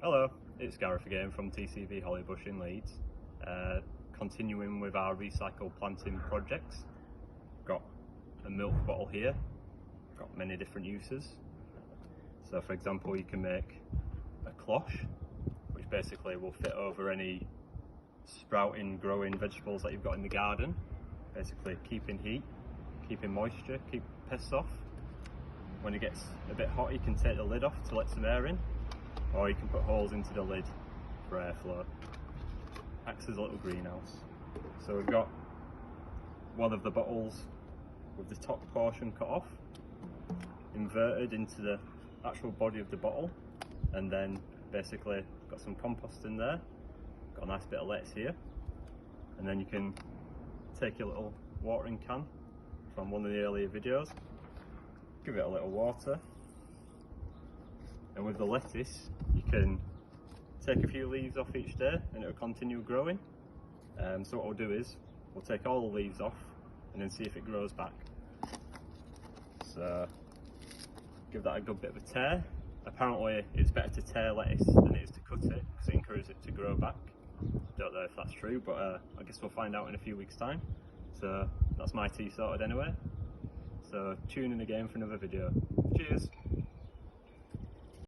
Hello, it's Gareth again from TCV Hollybush in Leeds. Continuing with our recycle planting projects. Got a milk bottle here, got many different uses. So for example, you can make a cloche, which basically will fit over any sprouting, growing vegetables that you've got in the garden. Basically keeping heat, keeping moisture, keep pests off. When it gets a bit hot, you can take the lid off to let some air in, or you can put holes into the lid for airflow. Acts as a little greenhouse. So we've got one of the bottles with the top portion cut off, inverted into the actual body of the bottle, and then basically got some compost in there, got a nice bit of lettuce here, and then you can take your little watering can from one of the earlier videos, give it a little water, and with the lettuce you can take a few leaves off each day and it'll continue growing. So what we'll do is we'll take all the leaves off and then see if it grows back. So give that a good bit of a tear. Apparently it's better to tear lettuce than it is to cut it because it encourages it to grow back. Don't know if that's true, but I guess we'll find out in a few weeks time. So that's my tea sorted anyway. So tune in again for another video. Cheers!